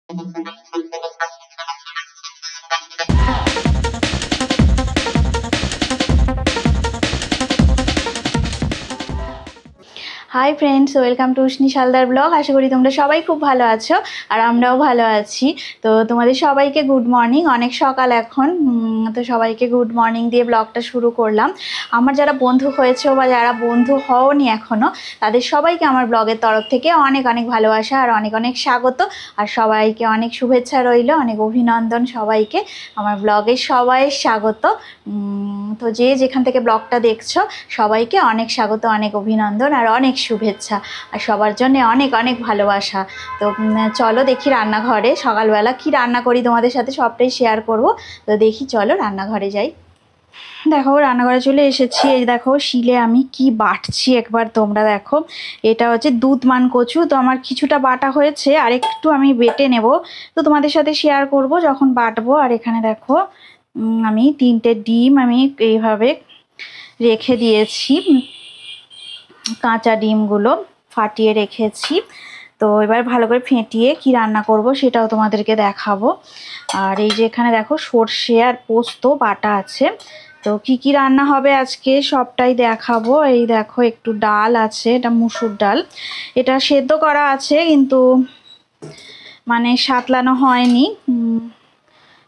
High friends, welcome to Ushni Saldar blog. আশা করি তোমরা সবাই খুব ভালো আছো আর আমরাও ভালো আছি। তো তোমাদের সবাইকে গুড মর্নিং। অনেক সকাল এখন, তো সবাইকে গুড মর্নিং দিয়ে ব্লগটা শুরু করলাম। আমার যারা বন্ধু হয়েছে বা যারা বন্ধু হওনি এখনও, তাদের সবাইকে আমার ব্লগের তরফ থেকে অনেক অনেক ভালোবাসা আর অনেক অনেক স্বাগত। আর সবাইকে অনেক শুভেচ্ছা রইল, অনেক অভিনন্দন সবাইকে। আমার ব্লগে সবাইয়ের স্বাগত। তো যে যেখান থেকে ব্লগটা দেখছো সবাইকে অনেক স্বাগত, অনেক অভিনন্দন আর অনেক শুভেচ্ছা আর সবার জন্য অনেক অনেক ভালোবাসা। তো চলো দেখি রান্নাঘরে সকালবেলা কি রান্না করি, তোমাদের সাথে সবটাই শেয়ার করব। তো দেখি, চলো রান্নাঘরে যাই। দেখো রান্নাঘরে চলে এসেছি। এই দেখো শিলে আমি কি বাটছি একবার তোমরা দেখো। এটা হচ্ছে দুধমান কচু। তো আমার কিছুটা বাটা হয়েছে, আর একটু আমি বেটে নেব, তো তোমাদের সাথে শেয়ার করব যখন বাটবো। আর এখানে দেখো আমি 3টে ডিম আমি এইভাবে রেখে দিয়েছি, কাঁচা ডিমগুলো ফাটিয়ে রেখেছি। তো এবার ভালো করে ফেটিয়ে কি রান্না করব সেটাও তোমাদেরকে দেখাবো। আর এই যে এখানে দেখো সর্ষে আর পোস্ত বাটা আছে। তো কি কি রান্না হবে আজকে সবটাই দেখাবো। এই দেখো একটু ডাল আছে, এটা মুসুর ডাল, এটা সেদ্ধ করা আছে কিন্তু মানে সাতলানো হয়নি।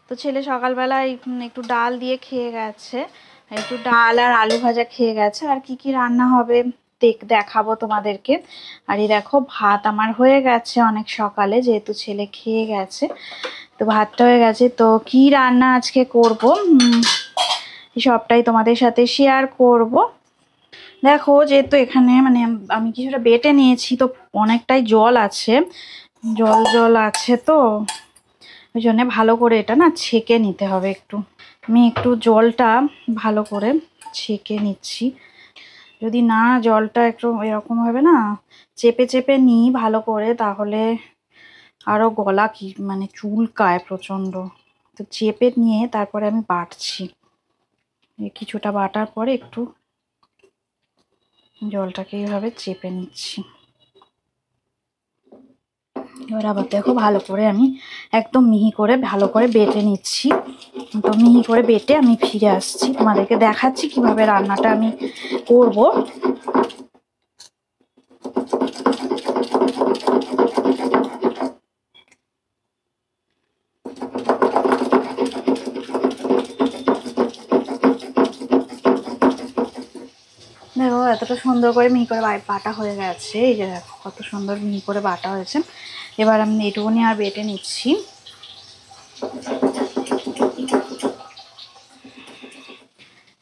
তো ছেলে সকালবেলায় একটু ডাল দিয়ে খেয়ে গেছে, একটু ডাল আর আলু ভাজা খেয়ে গেছে। আর কি কি রান্না হবে দেখাবো তোমাদেরকে। আর এই দেখো ভাত আমার হয়ে গেছে অনেক সকালে, যেহেতু ছেলে খেয়ে গেছে তো ভাতটা হয়ে গেছে। তো কি রান্না আজকে করব সবটাই তোমাদের সাথে শেয়ার করব। দেখো যেহেতু এখানে মানে আমি কিছুটা বেটে নিয়েছি, তো অনেকটাই জল আছে, জল জল আছে, তো ওই জন্যে ভালো করে এটা না ছেঁকে নিতে হবে। আমি একটু জলটা ভালো করে ছেঁকে নিচ্ছি। যদি না জলটা একটু এরকম হবে না চেপে চেপে নিই ভালো করে, তাহলে আরও গলা কি মানে চুলকায় প্রচণ্ড। তো চেপে নিয়ে তারপরে আমি বাটছি। কিছুটা বাটার পরে একটু জলটাকে এইভাবে চেপে নিচ্ছি। এবার আবার দেখো ভালো করে আমি একদম মিহি করে ভালো করে বেটে নিচ্ছি। তো মিহি করে বেটে আমি ফিরে আসছি, তোমাদেরকে দেখাচ্ছি কিভাবে রান্নাটা আমি করব। দেখো এতটা সুন্দর করে মিহি করে বাটা হয়ে গেছে। এই যে দেখো কত সুন্দর মিহি করে বাটা হয়েছে। এবার আমি এটুকুনি আর বেটে নিচ্ছি।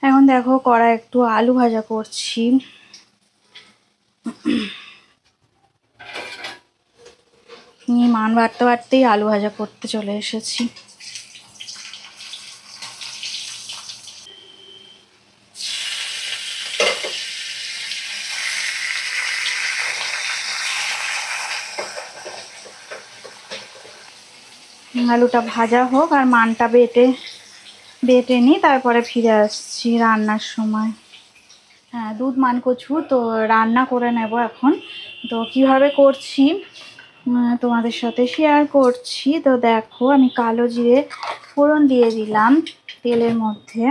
এখন দেখো কড়া একটু আলু ভাজা করছি। মান বাড়তে বাড়তেই আলু ভাজা করতে চলে এসেছি। আলুটা ভাজা হোক আর মানটা বেটে নিই, তারপরে ফিরে আসছি রান্নার সময়। হ্যাঁ, দুধ মান কচু তো রান্না করে নেব এখন। তো কিভাবে করছি তোমাদের সাথে শেয়ার করছি। তো দেখো আমি কালো জিরে ফোড়ন দিয়ে দিলাম তেলের মধ্যে।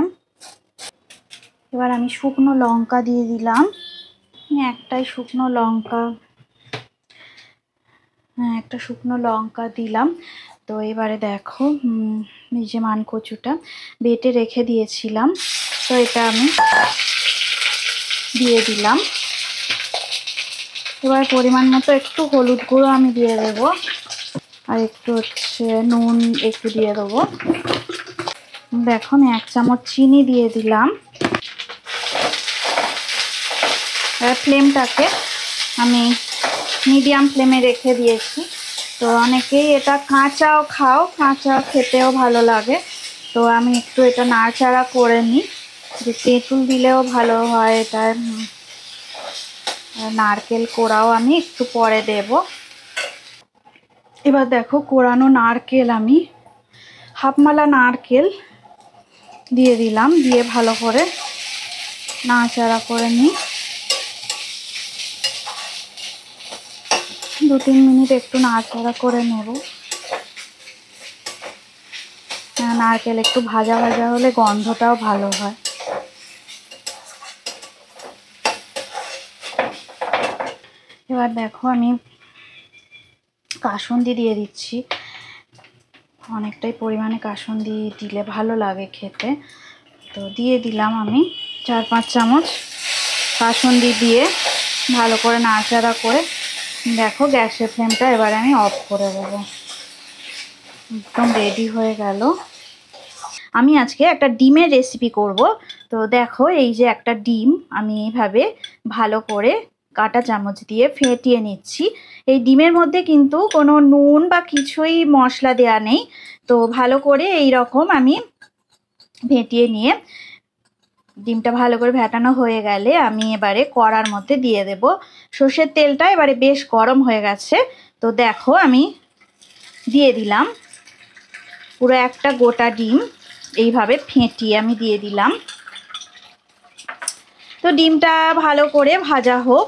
এবার আমি শুকনো লঙ্কা দিয়ে দিলাম, একটাই শুকনো লঙ্কা, হ্যাঁ একটা শুকনো লঙ্কা দিলাম। তো এবারে দেখো এই যে মান কচুটা বেটে রেখে দিয়েছিলাম, তো এটা আমি দিয়ে দিলাম। এবার পরিমাণ মতো একটু হলুদ গুঁড়ো আমি দিয়ে দেবো, আর একটু হচ্ছে নুন একটু দিয়ে দেবো। দেখো আমি 1 চামচ চিনি দিয়ে দিলাম। এবার ফ্লেমটাকে আমি মিডিয়াম ফ্লেমে রেখে দিয়েছি। তো অনেকেই এটা কাঁচাও খাও, কাঁচা খেতেও ভালো লাগে। তো আমি একটু এটা নাড়াচাড়া করে নিই, যে তেঁতুল দিলেও ভালো হয় এটা, নারকেল কোড়াও আমি একটু পরে দেব। এবার দেখো কোড়ানো নারকেল আমি হাফমালা নারকেল দিয়ে দিলাম, দিয়ে ভালো করে নাড়াচাড়া করে নিই। 2-3 মিনিট একটু নাড়াচাড়া করে নেব। নারকেল একটু ভাজা ভাজা হলে গন্ধটাও ভালো হয়। এবার দেখো আমি কাসুন্দি দিয়ে দিচ্ছি, অনেকটাই পরিমাণে কাসুন্দি দিলে ভালো লাগে খেতে। তো দিয়ে দিলাম আমি 4-5 চামচ কাসুন্দি দিয়ে ভালো করে নাড়াচাড়া করে দেখো গ্যাসের ফ্লেমটা এবারে আমি অফ করে দেবো। একদম রেডি হয়ে গেল। আমি আজকে একটা ডিমের রেসিপি করব। তো দেখো এই যে একটা ডিম আমি এইভাবে ভালো করে কাঁটা চামচ দিয়ে ফেটিয়ে নিচ্ছি। এই ডিমের মধ্যে কিন্তু কোনো নুন বা কিছুই মশলা দেওয়া নেই। তো ভালো করে এই রকম আমি ফেটিয়ে নিয়ে ডিমটা ভালো করে ফেটানো হয়ে গেলে আমি এবারে কড়ার মধ্যে দিয়ে দেব সর্ষের তেলটা। এবারে বেশ গরম হয়ে গেছে। তো দেখো আমি দিয়ে দিলাম পুরো একটা গোটা ডিম, এইভাবে ফেটিয়ে আমি দিয়ে দিলাম। তো ডিমটা ভালো করে ভাজা হোক।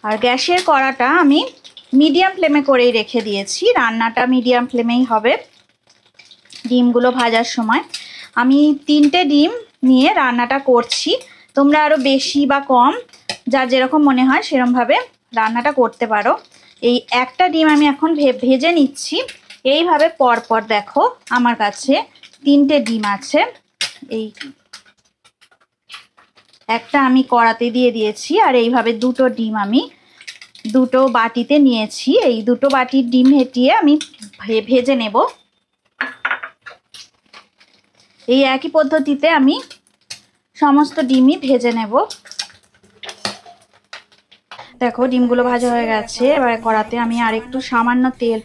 আর গ্যাসের কড়াটা আমি মিডিয়াম ফ্লেমে করেই রেখে দিয়েছি, রান্নাটা মিডিয়াম ফ্লেমেই হবে। ডিমগুলো ভাজার সময় আমি 3টে ডিম নিয়ে রান্নাটা করছি। তোমরা আরও বেশি বা কম যার যেরকম মনে হয় সেরকমভাবে রান্নাটা করতে পারো। এই একটা ডিম আমি এখন ভেজে নিচ্ছি। এইভাবে পরপর দেখো আমার কাছে 3টে ডিম আছে। এই একটা আমি কড়াতে দিয়ে দিয়েছি, আর এইভাবে 2টো ডিম আমি 2টো বাটিতে নিয়েছি। এই 2টো বাটির ডিম ফেটিয়ে আমি ভেজে নেব। এই একই পদ্ধতিতে আমি সমস্ত ডিমই ভেজে নেব। দেখো ডিমগুলো ভাজা হয়ে গেছে। এবার কড়াতে আমি আর একটু সামান্য তেল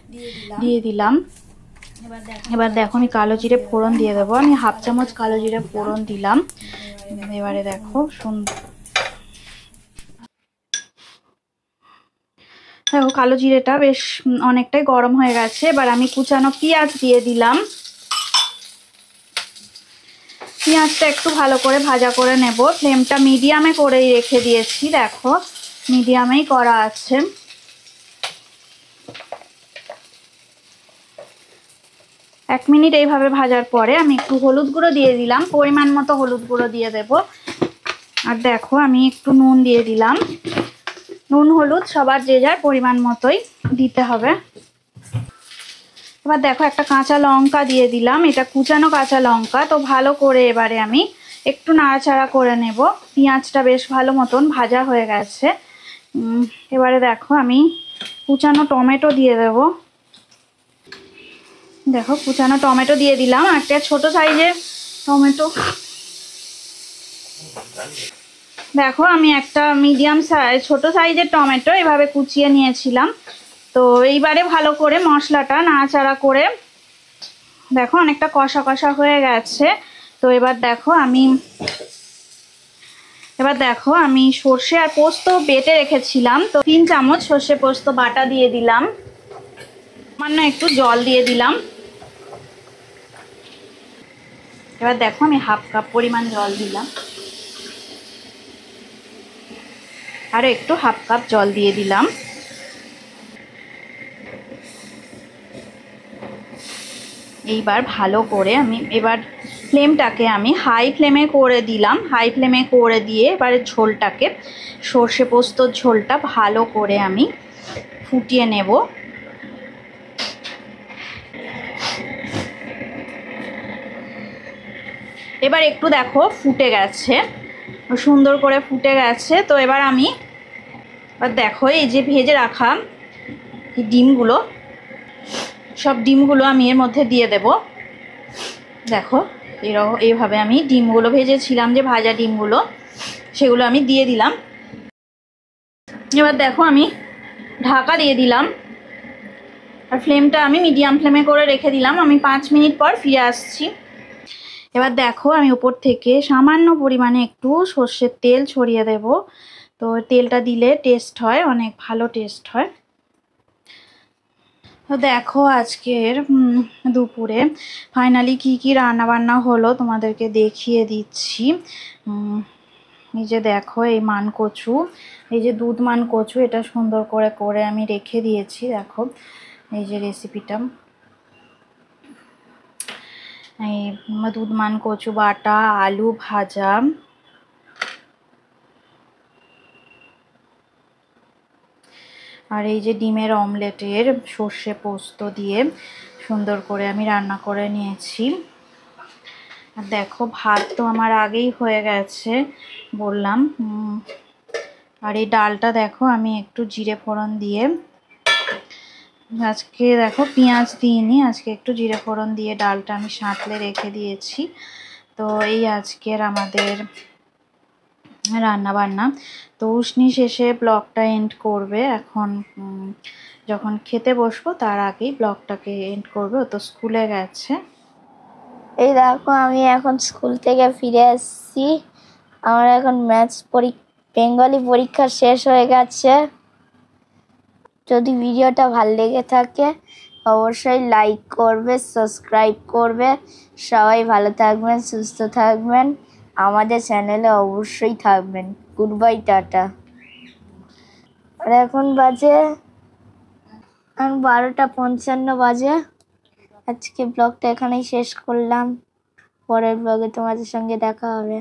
দিয়ে দিলাম। এবার দেখো আমি কালো জিরে ফোড়ন দিয়ে দেবো। আমি 1/2 চামচ কালো জিরে ফোড়ন দিলাম। এবারে দেখো দেখো কালো জিরেটা বেশ অনেকটাই গরম হয়ে গেছে। এবার আমি কুচানো পেঁয়াজ দিয়ে দিলাম। পেঁয়াজটা একটু ভালো করে ভাজা করে নেব। ফ্লেমটা মিডিয়ামে করেই রেখে দিয়েছি, দেখো মিডিয়ামেই করা আছে। এক মিনিট এইভাবে ভাজার পরে আমি একটু হলুদ গুঁড়ো দিয়ে দিলাম, পরিমাণ মতো হলুদ গুঁড়ো দিয়ে দেব। আর দেখো আমি একটু নুন দিয়ে দিলাম। নুন হলুদ সবার যে যার পরিমাণ মতোই দিতে হবে। এবার দেখো একটা কাঁচা লঙ্কা দিয়ে দিলাম, এটা কুচানো কাঁচা লঙ্কা। তো ভালো করে এবারে আমি একটু নাড়াচাড়া করে নেব। পেঁয়াজটা বেশ ভালো মতন ভাজা হয়ে গেছে। এবারে দেখো আমি কুচানো টমেটো দিয়ে দেব। দেখো কুচানো টমেটো দিয়ে দিলাম, একটা ছোট সাইজের টমেটো। দেখো আমি একটা মিডিয়াম সাইজ ছোট সাইজের টমেটো এভাবে কুচিয়ে নিয়েছিলাম। তো এইবারে ভালো করে মশলাটা নাড়াচাড়া করে দেখো অনেকটা কষা কষা হয়ে গেছে। তো এবার দেখো আমি সর্ষে আর পোস্ত বেটে রেখেছিলাম। তো 3 চামচ সর্ষে পোস্ত বাটা দিয়ে দিলাম, সামান্য একটু জল দিয়ে দিলাম। এবার দেখো আমি 1/2 কাপ পরিমাণ জল দিলাম, আরও একটু 1/2 কাপ জল দিয়ে দিলাম। এইবার ভালো করে এবার ফ্লেমটাকে আমি হাই ফ্লেমে করে দিলাম। হাই ফ্লেমে করে দিয়ে এবারে ঝোলটাকে সর্ষে পোস্তর ঝোলটা ভালো করে আমি ফুটিয়ে নেব। এবার একটু দেখো ফুটে গেছে, সুন্দর করে ফুটে গেছে। তো এবার দেখো এই যে ভেজে রাখা ডিমগুলো, সব ডিমগুলো আমি এর মধ্যে দিয়ে দেব। দেখো এইভাবে আমি ডিমগুলো ভেজেছিলাম, যে ভাজা ডিমগুলো সেগুলো আমি দিয়ে দিলাম। এবার দেখো আমি ঢাকা দিয়ে দিলাম, আর ফ্লেমটা আমি মিডিয়াম ফ্লেমে করে রেখে দিলাম। আমি 5 মিনিট পর ফিরে আসছি। এবার দেখো আমি উপর থেকে সামান্য পরিমাণে একটু সর্ষের তেল ছড়িয়ে দেব। তো তেলটা দিলে টেস্ট হয়, অনেক ভালো টেস্ট হয়। তো দেখো আজকের দুপুরে ফাইনালি কি রান্না বান্না হলো তোমাদেরকে দেখিয়ে দিচ্ছি। এই যে দেখো এই মানকচু, এই যে দুধ মানকচু, এটা সুন্দর করে করে আমি রেখে দিয়েছি। দেখো এই যে রেসিপিটা, এই দুধ মানকচু বাটা, আলু ভাজা, আর এই যে ডিমের অমলেটের সর্ষে পোস্ত দিয়ে সুন্দর করে আমি রান্না করে নিয়েছি। আর দেখো ভাত তো আমার আগেই হয়ে গেছে বললাম। আর এই ডালটা দেখো আমি একটু জিরে ফোড়ন দিয়ে, আজকে দেখো পেঁয়াজ দিইনি, আজকে একটু জিরে ফোড়ন দিয়ে ডালটা আমি সাঁতলে রেখে দিয়েছি। তো এই আজকের আমাদের রান্না বান্না। তো উষ্ণি শেষে ব্লগটা এন্ড করবে এখন, যখন খেতে বসবো তার আগেই ব্লগটাকে এন্ড করবে। ও তো স্কুলে গেছে। এই দেখো আমি এখন স্কুল থেকে ফিরে এসেছি। আমার এখন বেঙ্গলি পরীক্ষা শেষ হয়ে গেছে। যদি ভিডিওটা ভালো লেগে থাকে অবশ্যই লাইক করবে, সাবস্ক্রাইব করবে। সবাই ভালো থাকবেন, সুস্থ থাকবেন, আমাদের চ্যানেলে অবশ্যই থাকবেন। Good bye, tata. আর এখন বাজে 12:55 বাজে। আজকে ব্লগটা এখানেই শেষ করলাম। পরের ব্লগে তোমাদের সঙ্গে দেখা হবে।